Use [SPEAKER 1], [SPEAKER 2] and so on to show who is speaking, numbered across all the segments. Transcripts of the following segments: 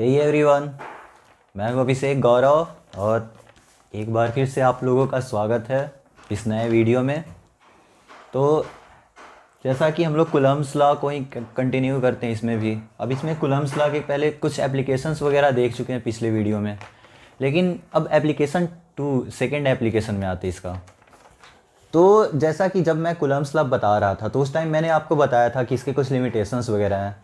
[SPEAKER 1] Hey everyone, मैं हूं अभिषेक गौरव और एक बार फिर से आप लोगों का स्वागत है इस नए वीडियो में। तो जैसा कि हम लोग कूलम्ब्स लॉ को ही कंटिन्यू करते हैं इसमें भी। अब इसमें कूलम्ब्स लॉ के पहले कुछ एप्लीकेशंस वगैरह देख चुके हैं पिछले वीडियो में, लेकिन अब एप्लीकेशन सेकेंड एप्लीकेशन में आते हैं इसका। तो जैसा कि जब मैं कूलम्ब्स लॉ बता रहा था तो उस टाइम मैंने आपको बताया था कि इसके कुछ लिमिटेशंस वगैरह हैं।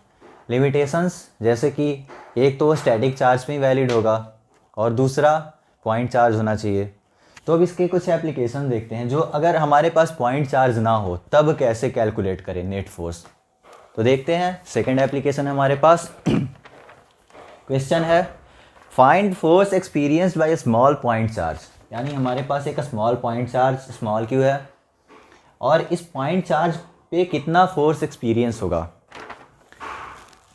[SPEAKER 1] लिमिटेशंस जैसे कि एक तो वो स्टैटिक चार्ज में ही वैलिड होगा और दूसरा पॉइंट चार्ज होना चाहिए। तो अब इसके कुछ एप्लीकेशन देखते हैं जो अगर हमारे पास पॉइंट चार्ज ना हो तब कैसे कैलकुलेट करें नेट फोर्स। तो देखते हैं, सेकंड एप्लीकेशन है हमारे पास। क्वेश्चन है find force experienced by a small point charge. यानी हमारे पास एक small point charge small Q है और इस पॉइंट चार्ज पे कितना फोर्स एक्सपीरियंस होगा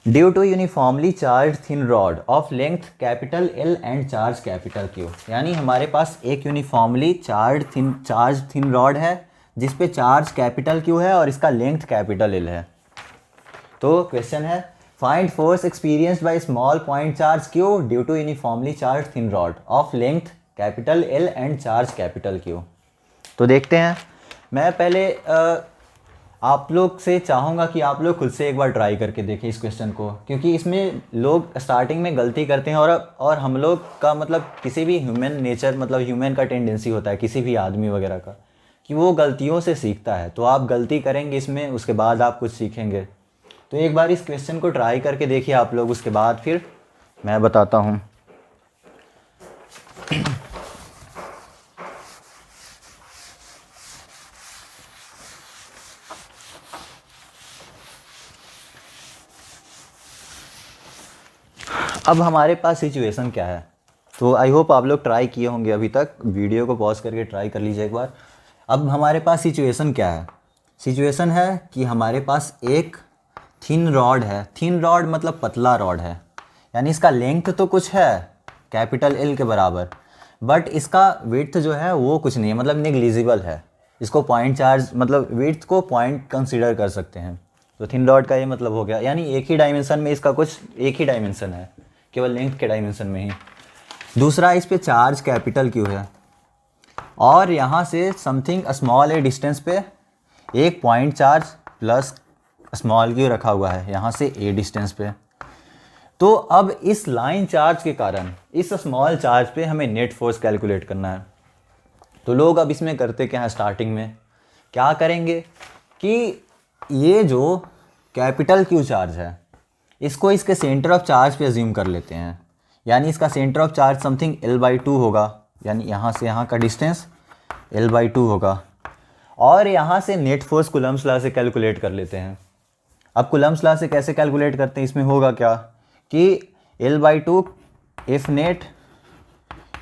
[SPEAKER 1] due to uniformly charge thin rod of length capital L and charge capital Q. यानी हमारे पास एक यूनिफॉर्मली चार्ज थिन रॉड है जिस पे चार्ज कैपिटल क्यू है और इसका लेंथ कैपिटल एल है। तो क्वेश्चन है find force experienced by small point charge Q due to uniformly charge thin rod of length capital L and charge capital Q. तो देखते हैं, मैं पहले आप लोग से चाहूँगा कि आप लोग खुद से एक बार ट्राई करके देखें इस क्वेश्चन को, क्योंकि इसमें लोग स्टार्टिंग में गलती करते हैं और हम लोग का मतलब किसी भी ह्यूमन नेचर मतलब ह्यूमन का टेंडेंसी होता है किसी भी आदमी वगैरह का कि वो गलतियों से सीखता है। तो आप गलती करेंगे इसमें, उसके बाद आप कुछ सीखेंगे। तो एक बार इस क्वेश्चन को ट्राई करके देखिए आप लोग, उसके बाद फिर मैं बताता हूँ। अब हमारे पास सिचुएशन क्या है, तो आई होप आप लोग ट्राई किए होंगे अभी तक। वीडियो को पॉज करके ट्राई कर लीजिए एक बार। अब हमारे पास सिचुएशन क्या है, सिचुएशन है कि हमारे पास एक थिन रॉड है। थिन रॉड मतलब पतला रॉड है, यानी इसका लेंथ तो कुछ है कैपिटल एल के बराबर, बट इसका विड्थ जो है वो कुछ नहीं है, मतलब नेग्लिजिबल है। इसको पॉइंट चार्ज मतलब विड्थ को पॉइंट कंसीडर कर सकते हैं। तो थिन रॉड का ये मतलब हो गया, यानी एक ही डायमेंशन में इसका कुछ एक ही डायमेंशन है, केवल लेंथ के डायमेंशन में ही। दूसरा, इस पे चार्ज कैपिटल क्यू है और यहाँ से समथिंग स्मॉल ए डिस्टेंस पे एक point charge plus small Q रखा हुआ है यहाँ से ए डिस्टेंस पे। तो अब इस लाइन चार्ज के कारण इस स्मॉल चार्ज पे हमें नेट फोर्स कैलकुलेट करना है। तो लोग अब इसमें करते क्या है, स्टार्टिंग में क्या करेंगे कि ये जो कैपिटल क्यू चार्ज है इसको इसके सेंटर ऑफ चार्ज पे अज्यूम कर लेते हैं। यानी इसका centre of charge something L/2 होगा, यानी यहाँ से यहाँ का डिस्टेंस L/2 होगा। और यहाँ से नेट फोर्स कूलम्ब्स लॉ से कैलकुलेट कर लेते हैं। अब कूलम्ब्स लॉ से कैसे कैलकुलेट करते हैं, इसमें होगा क्या कि L/2 F net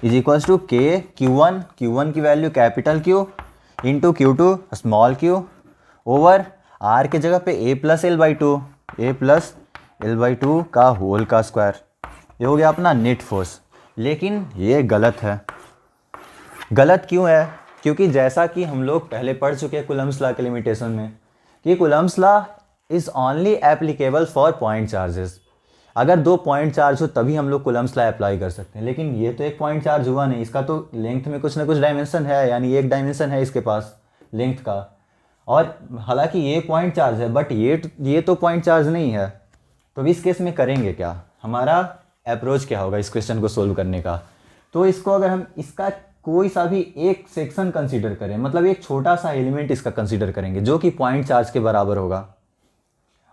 [SPEAKER 1] is equals to K Q1 की value capital Q into Q2 small Q over R के जगह पे A प्लस L/2 का होल का स्क्वायर। ये हो गया अपना नेट फोर्स। लेकिन ये गलत है। गलत क्यों है? क्योंकि जैसा कि हम लोग पहले पढ़ चुके हैं कूलम्ब्स लॉ के लिमिटेशन में कि Coulomb's law is only applicable for point charges. अगर दो पॉइंट चार्ज हो तभी हम लोग कूलम्ब्स लॉ अप्लाई कर सकते हैं, लेकिन ये तो एक पॉइंट चार्ज हुआ नहीं, इसका तो लेंथ में कुछ ना कुछ डायमेंशन है, यानी एक डायमेंशन है इसके पास लेंथ का। और हालांकि ये पॉइंट चार्ज है बट ये तो पॉइंट चार्ज नहीं है। तो इस केस में करेंगे क्या, हमारा अप्रोच क्या होगा इस क्वेश्चन को सोल्व करने का। तो इसको अगर हम इसका कोई सा भी एक सेक्शन कंसीडर करें, मतलब एक छोटा सा एलिमेंट इसका कंसीडर करेंगे जो कि पॉइंट चार्ज के बराबर होगा,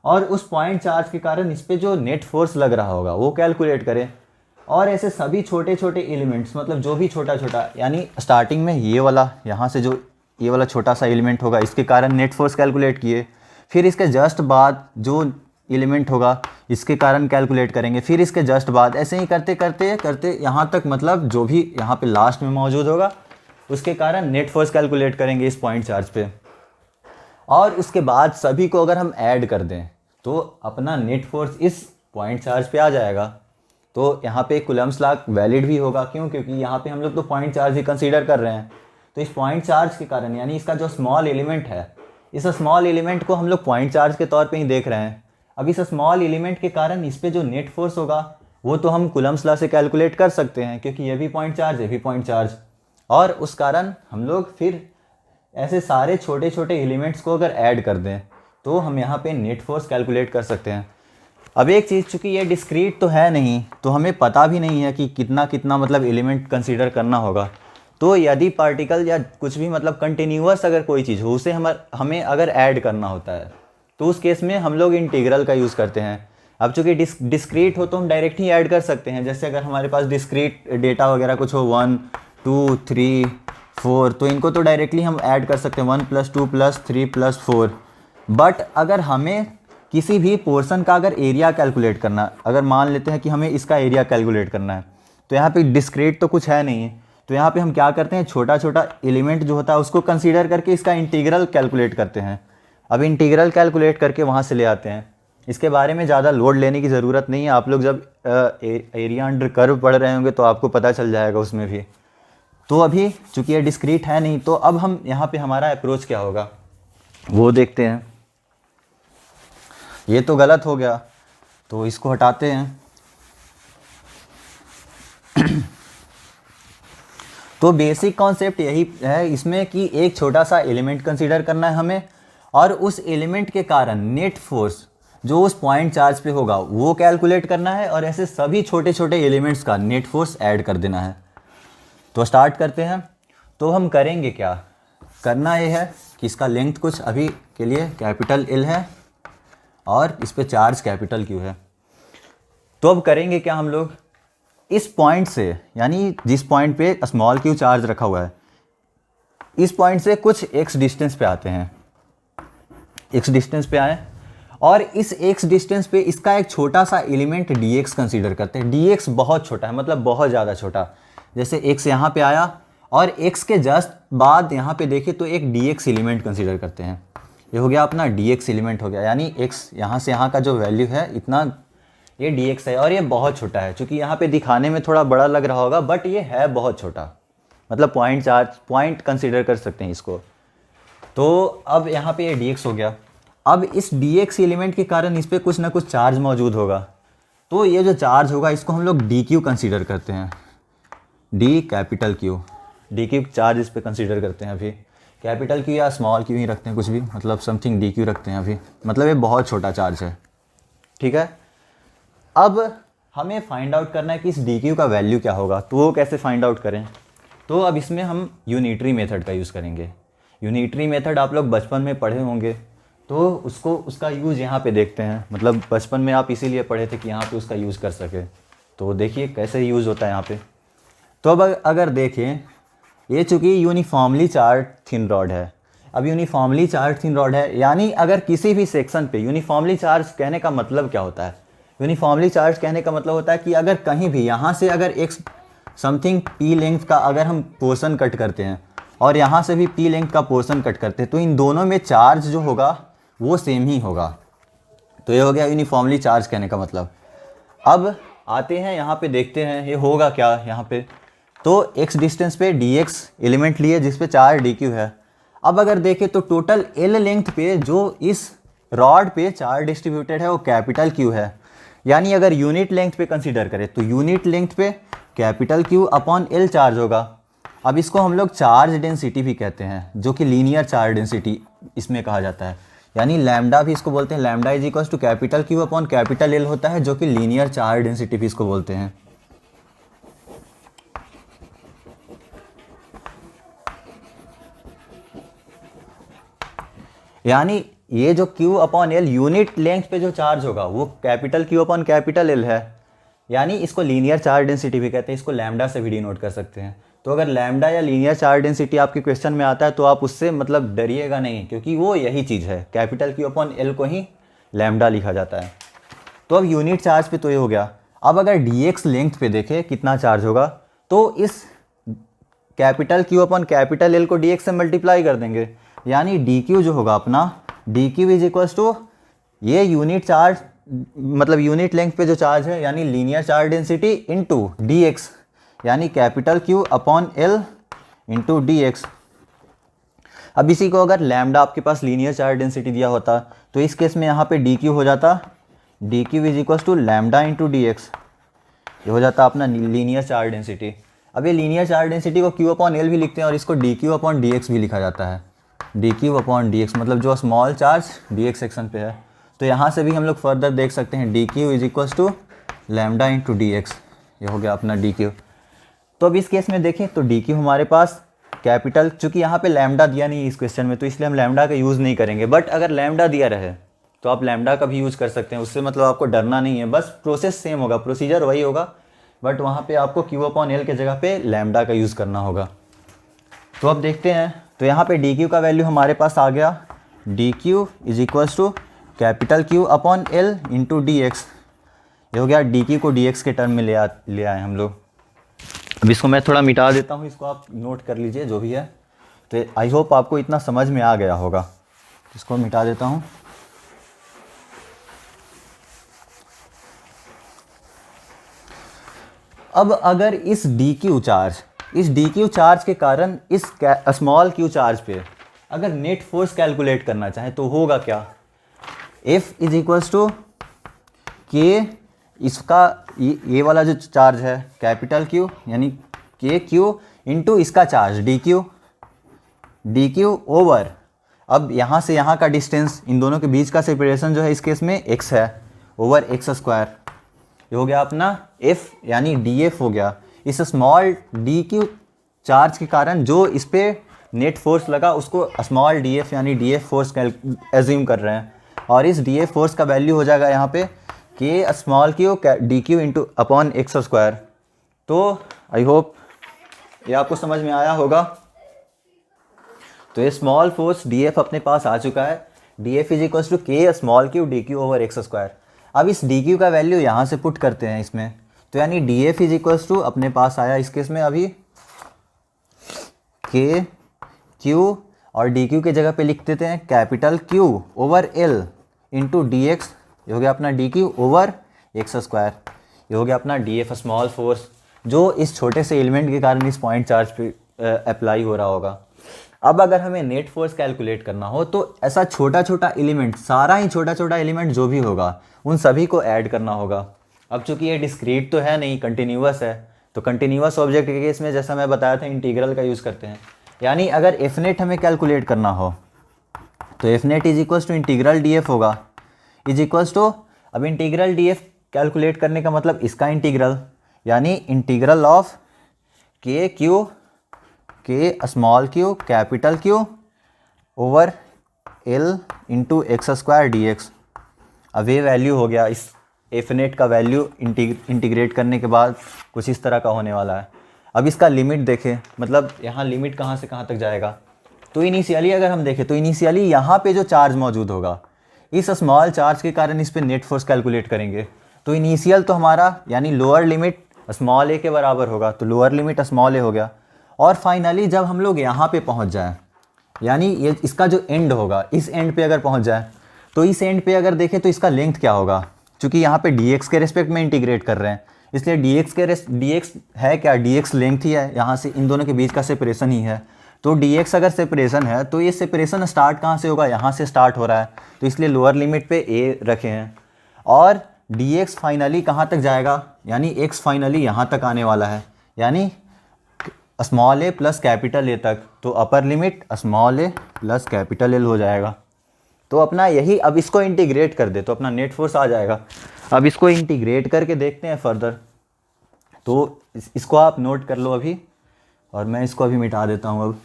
[SPEAKER 1] और उस पॉइंट चार्ज के कारण इस पर जो नेट फोर्स लग रहा होगा वो कैलकुलेट करें। और ऐसे सभी छोटे छोटे एलिमेंट्स, मतलब जो भी छोटा छोटा, यानी स्टार्टिंग में ये वाला यहाँ से जो ये वाला छोटा सा एलिमेंट होगा इसके कारण नेट फोर्स कैलकुलेट किए, फिर इसके जस्ट बाद जो एलिमेंट होगा इसके कारण कैलकुलेट करेंगे, फिर इसके जस्ट बाद, ऐसे ही करते करते करते यहाँ तक, मतलब जो भी यहाँ पे लास्ट में मौजूद होगा उसके कारण नेट फोर्स कैलकुलेट करेंगे इस पॉइंट चार्ज पे। और उसके बाद सभी को अगर हम ऐड कर दें तो अपना नेट फोर्स इस पॉइंट चार्ज पे आ जाएगा। तो यहाँ पे कूलम्ब्स लॉ वैलिड भी होगा, क्यों? क्योंकि यहाँ पे हम लोग तो पॉइंट चार्ज ही कंसीडर कर रहे हैं। तो इस पॉइंट चार्ज के कारण, यानी इसका जो स्मॉल एलिमेंट है, इस स्मॉल एलिमेंट को हम लोग पॉइंट चार्ज के तौर पे ही देख रहे हैं। अब इस स्मॉल एलिमेंट के कारण इस पे जो नेट फोर्स होगा वो तो हम कूलम्स लॉ से कैलकुलेट कर सकते हैं, क्योंकि ये भी पॉइंट चार्ज, ये भी पॉइंट चार्ज, और उस कारण हम लोग फिर ऐसे सारे छोटे छोटे एलिमेंट्स को अगर ऐड कर दें तो हम यहाँ पे नेट फोर्स कैलकुलेट कर सकते हैं। अब एक चीज़, चूँकि ये डिस्क्रीट तो है नहीं, तो हमें पता भी नहीं है कि कितना कितना मतलब एलिमेंट कंसीडर करना होगा। तो यदि पार्टिकल या कुछ भी मतलब कंटिन्यूअस अगर कोई चीज़ हो, उसे हमें अगर ऐड करना होता है, तो उस केस में हम लोग इंटीग्रल का यूज़ करते हैं। अब चूँकि डिस्क्रीट हो तो हम डायरेक्ट ही ऐड कर सकते हैं। जैसे अगर हमारे पास डिस्क्रीट डेटा वगैरह कुछ हो 1 2 3 4, तो इनको तो डायरेक्टली हम ऐड कर सकते हैं 1 + 2 + 3 + 4। बट अगर हमें किसी भी पोर्शन का अगर एरिया कैलकुलेट करना, अगर मान लेते हैं कि हमें इसका एरिया कैलकुलेट करना है, तो यहाँ पे डिस्क्रीट तो कुछ है नहीं, तो यहाँ पे हम क्या करते हैं, छोटा छोटा एलिमेंट जो होता है उसको कंसीडर करके इसका इंटीग्रल कैलकुलेट करते हैं। अब इंटीग्रल कैलकुलेट करके वहाँ से ले आते हैं। इसके बारे में ज़्यादा लोड लेने की ज़रूरत नहीं है, आप लोग जब एरिया अंडर कर्व पढ़ रहे होंगे तो आपको पता चल जाएगा उसमें भी। तो अभी चूँकि ये डिस्क्रीट है नहीं, तो अब हम यहाँ पे हमारा अप्रोच क्या होगा वो देखते हैं। ये तो गलत हो गया, तो इसको हटाते हैं। तो बेसिक कॉन्सेप्ट यही है इसमें कि एक छोटा सा एलिमेंट कंसीडर करना है हमें, और उस एलिमेंट के कारण नेट फोर्स जो उस पॉइंट चार्ज पे होगा वो कैलकुलेट करना है, और ऐसे सभी छोटे छोटे एलिमेंट्स का नेट फोर्स ऐड कर देना है। तो स्टार्ट करते हैं। तो हम करेंगे क्या, करना ये है कि इसका लेंथ कुछ अभी के लिए कैपिटल L है और इस पे चार्ज कैपिटल Q है। तो अब करेंगे क्या, हम लोग इस पॉइंट से, यानी जिस पॉइंट पे स्मॉल q चार्ज रखा हुआ है, इस पॉइंट से कुछ x डिस्टेंस पे आते हैं, x डिस्टेंस पे आए, और इस x डिस्टेंस पे इसका एक छोटा सा एलिमेंट dx कंसीडर करते हैं। dx बहुत छोटा है, मतलब बहुत ज़्यादा छोटा। जैसे x यहाँ पे आया और x के जस्ट बाद यहाँ पे देखें तो एक dx एलिमेंट कंसीडर करते हैं। ये हो गया अपना dx एलिमेंट हो गया, यानी x यहाँ से यहाँ का जो वैल्यू है इतना, ये dx है, और ये बहुत छोटा है। चूँकि यहाँ पे दिखाने में थोड़ा बड़ा लग रहा होगा, बट ये है बहुत छोटा, मतलब पॉइंट चार्ज, पॉइंट कंसीडर कर सकते हैं इसको। तो अब यहाँ पे ये dx हो गया। अब इस dx एलिमेंट के कारण इस पर कुछ ना कुछ चार्ज मौजूद होगा, तो ये जो चार्ज होगा इसको हम लोग dq कंसीडर करते हैं, d capital Q, dq charge इस पर कंसीडर करते हैं। अभी कैपिटल Q या स्मॉल q ही रखते हैं, कुछ भी, मतलब समथिंग dq रखते हैं अभी, मतलब ये बहुत छोटा चार्ज है, ठीक है। अब हमें फाइंड आउट करना है कि इस dq का वैल्यू क्या होगा, तो वो कैसे फाइंड आउट करें। तो अब इसमें हम यूनिटरी मेथड का यूज़ करेंगे। यूनिटरी मेथड आप लोग बचपन में पढ़े होंगे, तो उसका यूज़ यहाँ पे देखते हैं। मतलब बचपन में आप इसीलिए पढ़े थे कि यहाँ पे उसका यूज़ कर सके, तो देखिए कैसे यूज़ होता है यहाँ पे। तो अब अगर देखें, ये चूँकि यूनिफॉर्मली चार्ज थिन रॉड है। अब यूनिफॉर्मली चार्ज थिन रॉड है, यानी अगर किसी भी सेक्शन पे, यूनिफॉर्मली चार्ज कहने का मतलब क्या होता है, यूनिफॉर्मली चार्ज कहने का मतलब होता है कि अगर कहीं भी यहाँ से अगर एक समथिंग p लेंथ का अगर हम पोर्शन कट करते हैं और यहाँ से भी p लेंथ का पोर्शन कट करते हैं, तो इन दोनों में चार्ज जो होगा वो सेम ही होगा। तो ये हो गया यूनिफॉर्मली चार्ज कहने का मतलब। अब आते हैं यहाँ पे, देखते हैं ये होगा क्या यहाँ पे। तो x डिस्टेंस पे dx एलिमेंट लिए जिस पे चार्ज dq है। अब अगर देखें तो टोटल l लेंथ पे जो इस रॉड पे चार्ज डिस्ट्रीब्यूटेड है वो कैपिटल Q है। यानी अगर यूनिट लेंथ पे कंसीडर करें तो यूनिट लेंथ पे capital Q upon L charge होगा। अब इसको हम लोग चार्ज डेंसिटी भी कहते हैं, जो कि लीनियर चार्ज डेंसिटी इसमें कहा जाता है। यानी लैम्डा भी इसको बोलते हैं, lambda is equals to capital Q upon capital L होता है, जो कि लीनियर चार्ज डेंसिटी भी इसको बोलते हैं। यानी ये जो Q upon L unit length पे जो चार्ज होगा वो capital Q upon capital L है। यानी इसको लीनियर चार्ज डेंसिटी भी कहते हैं, इसको लैम्डा से भी डिनोट कर सकते हैं। तो अगर लैम्डा या लीनियर चार्ज डेंसिटी आपके क्वेश्चन में आता है तो आप उससे मतलब डरिएगा नहीं, क्योंकि वो यही चीज़ है, कैपिटल Q अपॉन L को ही लैम्डा लिखा जाता है। तो अब यूनिट चार्ज पे तो ये हो गया। अब अगर dx लेंथ पे देखें कितना चार्ज होगा, तो इस capital Q upon capital L को dx से मल्टीप्लाई कर देंगे। यानी dq जो होगा अपना, dq इज इक्वल्स टू ये यूनिट चार्ज, मतलब यूनिट लेंथ पे जो चार्ज है, यानी linear charge density into dx, यानी capital Q upon L into dx। अब इसी को अगर लैम्डा आपके पास लीनियर चार्ज डेंसिटी दिया होता तो इस केस में यहाँ पे dq हो जाता, dq is equals to lambda into dx। ये हो जाता है अपना लीनियर चार्ज डेंसिटी। अब ये लीनियर चार्ज डेंसिटी को क्यू अपॉन एल भी लिखते हैं और इसको D Q upon D x भी लिखा जाता है। D Q upon D x मतलब जो small charge D x section पे है। तो यहाँ से भी हम लोग फर्दर देख सकते हैं D Q is equals to lambda into D X. ये हो गया अपना डी क्यू। तो अब इस केस में देखें तो डी क्यू हमारे पास कैपिटल, चूँकि यहाँ पे लैम्डा दिया नहीं इस क्वेश्चन में तो इसलिए हम लैम्डा का यूज़ नहीं करेंगे, बट अगर लैम्डा दिया रहे तो आप लैम्डा का भी यूज़ कर सकते हैं। उससे मतलब आपको डरना नहीं है, बस प्रोसेस सेम होगा, प्रोसीजर वही होगा, बट वहाँ पे आपको क्यू अपॉन एल के जगह पे लैम्डा का यूज़ करना होगा। तो अब देखते हैं, तो यहाँ पे डी क्यू का वैल्यू हमारे पास आ गया, D Q is equals to capital Q upon L into D X. ये हो गया डी क्यू को डी एक्स के टर्म में ले आए हम लोग। अब इसको मैं थोड़ा मिटा देता हूँ, इसको आप नोट कर लीजिए जो भी है। तो आई होप आपको इतना समझ में आ गया होगा। इसको मिटा देता हूँ। अब अगर इस डी क्यू चार्ज के कारण इस स्मॉल क्यू चार्ज पे अगर नेट फोर्स कैलकुलेट करना चाहे तो होगा क्या, F इज इक्वल्स टू के, इसका ये वाला जो चार्ज है कैपिटल Q यानी के क्यू इंटू इसका चार्ज डी क्यू ओवर, अब यहाँ से यहाँ का डिस्टेंस, इन दोनों के बीच का सेपरेशन जो है इस केस में x है, ओवर एक्स स्क्वायर। ये हो गया अपना F यानी DF हो गया। इस स्मॉल डी क्यू चार्ज के कारण जो इस पर नेट फोर्स लगा उसको स्मॉल DF यानी DF फोर्स एज्यूम कर रहे हैं, और इस DF फोर्स का वैल्यू हो जाएगा यहाँ पे के small Q D Q into upon x square. तो आई होप ये आपको समझ में आया होगा। तो ये स्मॉल फोर्स DF अपने पास आ चुका है, DF इज इक्वल्स टू के small Q D Q over x square. अब इस डी क्यू का वैल्यू यहाँ से पुट करते हैं इसमें, तो यानी DF इज इक्वल्स टू अपने पास आया इस केस में अभी के क्यू, और डी क्यू के जगह पे लिख देते हैं capital Q over L into D X. ये हो गया अपना D Q over x square. ये हो गया अपना DF स्मॉल फोर्स जो इस छोटे से एलिमेंट के कारण इस पॉइंट चार्ज पे अप्लाई हो रहा होगा। अब अगर हमें नेट फोर्स कैलकुलेट करना हो तो ऐसा छोटा छोटा एलिमेंट, सारा ही छोटा छोटा एलिमेंट जो भी होगा उन सभी को ऐड करना होगा। अब चूंकि ये डिस्क्रीट तो है नहीं, कंटिन्यूअस है, तो कंटिन्यूअस ऑब्जेक्ट के केस में जैसा मैं बताया था इंटीग्रल का यूज़ करते हैं। यानी अगर एफ नेट हमें कैलकुलेट करना हो तो F net is equals to integral D F होगा, इज इक्वल्स टू, अब इंटीग्रल डी एफ कैलकुलेट करने का मतलब इसका इंटीग्रल, यानी integral of K Q, K small Q capital Q over L into X square D X. अब ये value हो गया, इस एफ नेट का वैल्यू इंटीग्रेट करने के बाद कुछ इस तरह का होने वाला है। अब इसका लिमिट देखें, मतलब यहाँ लिमिट कहाँ से कहाँ तक जाएगा। तो इनिशियली अगर हम देखें तो इनिशियली यहाँ पे जो चार्ज मौजूद होगा इस स्मॉल चार्ज के कारण इस पे नेट फोर्स कैलकुलेट करेंगे। तो इनिशियल तो हमारा यानी लोअर लिमिट स्मॉल ए के बराबर होगा, तो लोअर लिमिट स्मॉल ए हो गया। और फाइनली जब हम लोग यहाँ पे पहुँच जाए, यानी ये इसका जो एंड होगा इस एंड पे अगर पहुँच जाए, तो इस एंड पे अगर देखें तो इसका लेंथ क्या होगा, चूँकि यहाँ पे dx के रेस्पेक्ट में इंटीग्रेट कर रहे हैं इसलिए dx है क्या, dx लेंथ ही है, यहाँ से इन दोनों के बीच का सेपरेशन ही है। तो dx अगर सेपरेशन है तो ये सेपरेशन स्टार्ट कहाँ से होगा, यहाँ से स्टार्ट हो रहा है, तो इसलिए लोअर लिमिट पे a रखे हैं। और dx फाइनली कहाँ तक जाएगा, यानी x फाइनली यहाँ तक आने वाला है, यानी small a plus capital A तक, तो upper limit small a plus capital L हो जाएगा। तो अपना यही, अब इसको इंटीग्रेट कर दे तो अपना नेट फोर्स आ जाएगा। अब इसको इंटीग्रेट करके देखते हैं फर्दर, तो इसको आप नोट कर लो अभी, और मैं इसको अभी मिटा देता हूँ। अब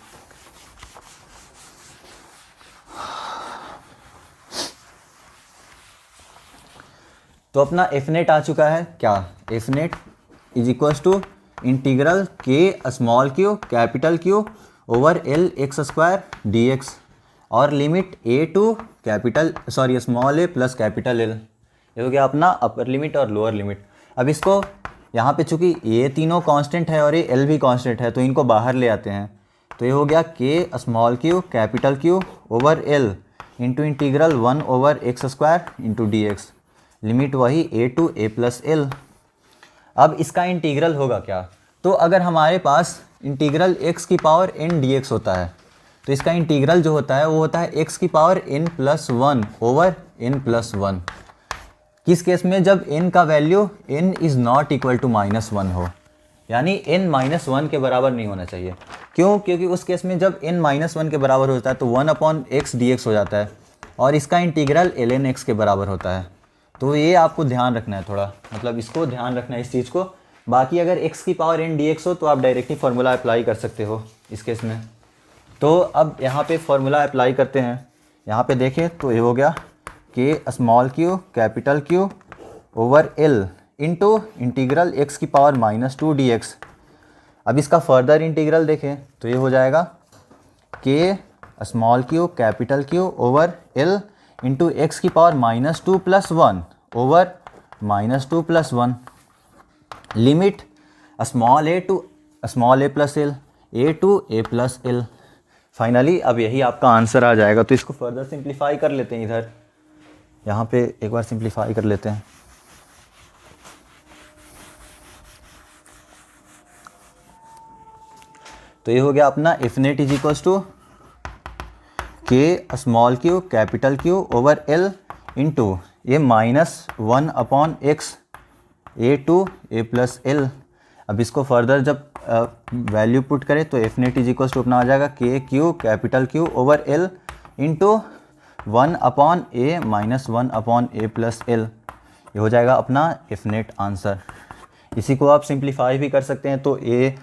[SPEAKER 1] तो अपना एफ नेट आ चुका है क्या, F net is equals to integral k small Q capital Q over L x square D x, और limit a to capital small a plus capital L. ये हो गया अपना अपर लिमिट और लोअर लिमिट। अब इसको यहाँ पे चूँकि ये तीनों कांस्टेंट है और ये एल भी कांस्टेंट है, तो इनको बाहर ले आते हैं। तो ये हो गया के small Q capital Q over L into integral 1 over x square into D x, limit वही ए टू ए प्लस एल। अब इसका इंटीग्रल होगा क्या, तो अगर हमारे पास इंटीग्रल x की पावर n dx होता है तो इसका इंटीग्रल जो होता है वो होता है x की पावर n+1 ओवर n+1। किस केस में? जब n का value n is not equal to -1 हो, यानी n -1 के बराबर नहीं होना चाहिए। क्यों? क्योंकि उस केस में जब n -1 के बराबर होता है तो 1/x dx हो जाता है और इसका इंटीग्रल ln x के बराबर होता है। तो ये आपको ध्यान रखना है थोड़ा, मतलब इसको ध्यान रखना है इस चीज़ को। बाकी अगर x की पावर n dx हो तो आप डायरेक्टली फार्मूला अप्लाई कर सकते हो इस केस में। तो अब यहाँ पे फार्मूला अप्लाई करते हैं। यहाँ पे देखें तो ये हो गया k small q capital Q over L into integral x की पावर -2 dx। अब इसका फर्दर इंटीग्रल देखें तो ये हो जाएगा k small q capital Q over L into x की power -2 + 1 over -2 + 1 limit small a to small a plus L, a to a plus L. Finally अब यही आपका आंसर आ जाएगा। तो इसको फर्दर सिंप्लीफाई कर लेते हैं, इधर यहाँ पे एक बार सिंप्लीफाई कर लेते हैं। तो ये हो गया अपना F net is equals to k small q capital Q over L into ये -1/x a to a plus L. अब इसको फर्दर जब वैल्यू पुट करें तो इफनेट इज इक्वल्स टू अपना आ जाएगा k capital Q over L into 1/a -1/a plus L. ये हो जाएगा अपना इफनेट आंसर। इसी को आप सिंप्लीफाई भी कर सकते हैं तो a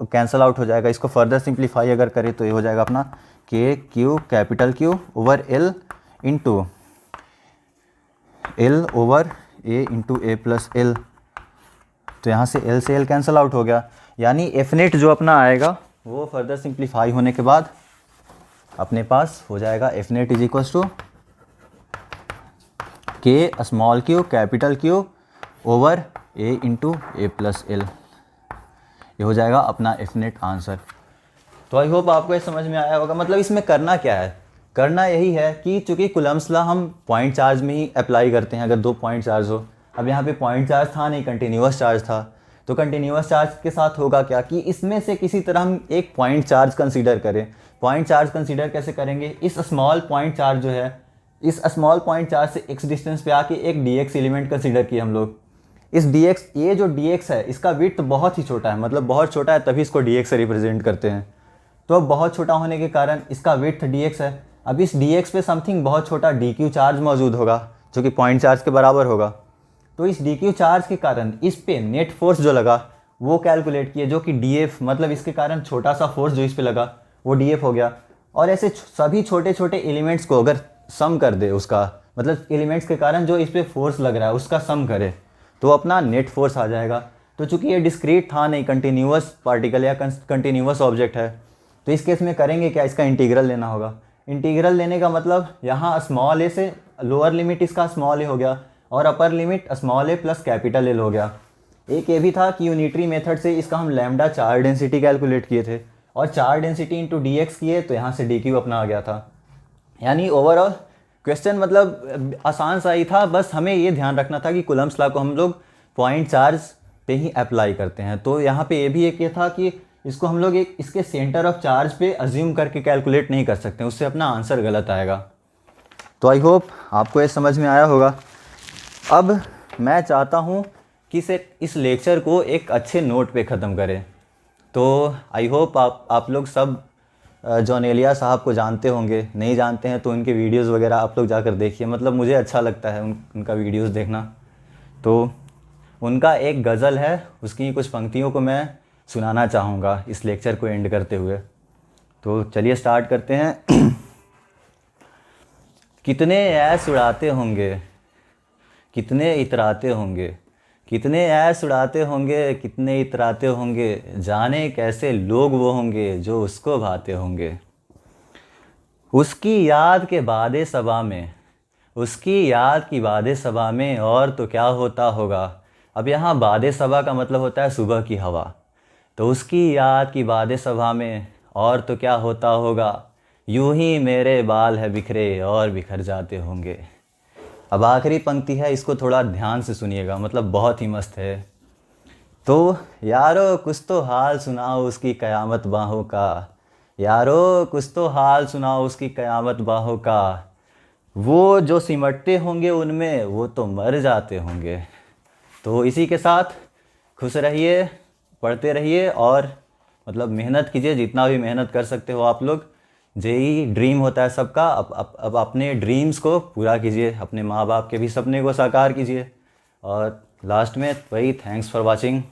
[SPEAKER 1] कैंसल आउट हो जाएगा। इसको फर्दर सिंप्लीफाई अगर करें तो ये हो जाएगा अपना k capital Q over L into L over a into a plus L. तो यहाँ से L से L कैंसल आउट हो गया, यानी एफनेट जो अपना आएगा वो फर्दर सिंप्लीफाई होने के बाद अपने पास हो जाएगा F net is equals to k small q capital Q over a into a plus L. ये हो जाएगा अपना एफनेट आंसर। तो आई होप आपको ये समझ में आया होगा। मतलब इसमें करना क्या है? करना यही है कि चूँकि कूलम्ब्स लॉ हम पॉइंट चार्ज में ही अप्लाई करते हैं अगर 2 पॉइंट चार्ज हो। अब यहाँ पे पॉइंट चार्ज था नहीं, कंटिन्यूअस चार्ज था। तो कंटिन्यूअस चार्ज के साथ होगा क्या कि इसमें से किसी तरह हम एक पॉइंट चार्ज कंसीडर करें। पॉइंट चार्ज कंसीडर कैसे करेंगे? इस स्मॉल पॉइंट चार्ज जो है, इस स्मॉल पॉइंट चार्ज से x डिस्टेंस पे आके एक dx एलिमेंट कंसीडर किए हम लोग। इस dx, ये जो dx है इसका विड्थ बहुत ही छोटा है, मतलब बहुत छोटा है, तभी इसको dx से रिप्रेजेंट करते हैं। तो अब बहुत छोटा होने के कारण इसका विड्थ dx है। अब इस dx पे समथिंग बहुत छोटा dq चार्ज मौजूद होगा जो कि पॉइंट चार्ज के बराबर होगा। तो इस dq चार्ज के कारण इस पे नेट फोर्स जो लगा वो कैलकुलेट किए, जो कि df, मतलब इसके कारण छोटा सा फोर्स जो इस पे लगा वो df हो गया। और ऐसे सभी छोटे छोटे एलिमेंट्स को अगर सम कर दे उसका, मतलब एलिमेंट्स के कारण जो इस पे फोर्स लग रहा है उसका सम करे तो अपना नेट फोर्स आ जाएगा। तो चूंकि ये डिस्क्रीट था नहीं, कंटिन्यूअस पार्टिकल या कंटिन्यूअस ऑब्जेक्ट है, तो इस केस में करेंगे क्या? इसका इंटीग्रल लेना होगा। इंटीग्रल लेने का मतलब यहाँ स्मॉल ए से लोअर लिमिट इसका स्मॉल ए हो गया और upper limit small a plus capital L हो गया। एक ये भी था कि यूनिटरी मेथड से इसका हम लैम्डा चार्ज डेंसिटी कैलकुलेट किए थे और charge density into D x किए तो यहाँ से डी क्यू अपना आ गया था। यानी ओवरऑल क्वेश्चन मतलब आसान सा ही था, बस हमें ये ध्यान रखना था कि कूलम्ब्स लॉ को हम लोग पॉइंट चार्ज पे ही अप्लाई करते हैं। तो यहाँ पे ये भी एक ये था कि इसको हम लोग एक इसके सेंटर ऑफ चार्ज पे अज्यूम करके कैलकुलेट नहीं कर सकते, उससे अपना आंसर गलत आएगा। तो आई होप आपको ये समझ में आया होगा। अब मैं चाहता हूँ कि इस लेक्चर को एक अच्छे नोट पे ख़त्म करें। तो आई होप आप लोग सब जॉन एलिया साहब को जानते होंगे, नहीं जानते हैं तो उनके वीडियोस वगैरह आप लोग जाकर देखिए, मतलब मुझे अच्छा लगता है उनका वीडियोस देखना। तो उनका एक गज़ल है, उसकी कुछ पंक्तियों को मैं सुनाना चाहूँगा इस लेक्चर को एंड करते हुए। तो चलिए स्टार्ट करते हैं। कितने ऐश उड़ाते होंगे, कितने इतराते होंगे, कितने ऐश उड़ाते होंगे, कितने इतराते होंगे, जाने कैसे लोग वो होंगे जो उसको भाते होंगे। उसकी याद के बादे सबा में, उसकी याद की बादे सबा में और तो क्या होता होगा। अब यहाँ बादे सबा का मतलब होता है सुबह की हवा। तो उसकी याद की बादे सबा में और तो क्या होता होगा, यूं ही मेरे बाल है बिखरे और बिखर जाते होंगे। अब आखिरी पंक्ति है, इसको थोड़ा ध्यान से सुनिएगा, मतलब बहुत ही मस्त है। तो यारो कुछ तो हाल सुनाओ उसकी क़यामत बाहों का, यारो कुछ तो हाल सुनाओ उसकी क़यामत बाहों का, वो जो सिमटते होंगे उनमें वो तो मर जाते होंगे। तो इसी के साथ खुश रहिए, पढ़ते रहिए और मतलब मेहनत कीजिए, जितना भी मेहनत कर सकते हो आप लोग। जेई ड्रीम होता है सबका। अब अपने ड्रीम्स को पूरा कीजिए, अपने माँ बाप के भी सपने को साकार कीजिए। और लास्ट में वही, थैंक्स फॉर वॉचिंग।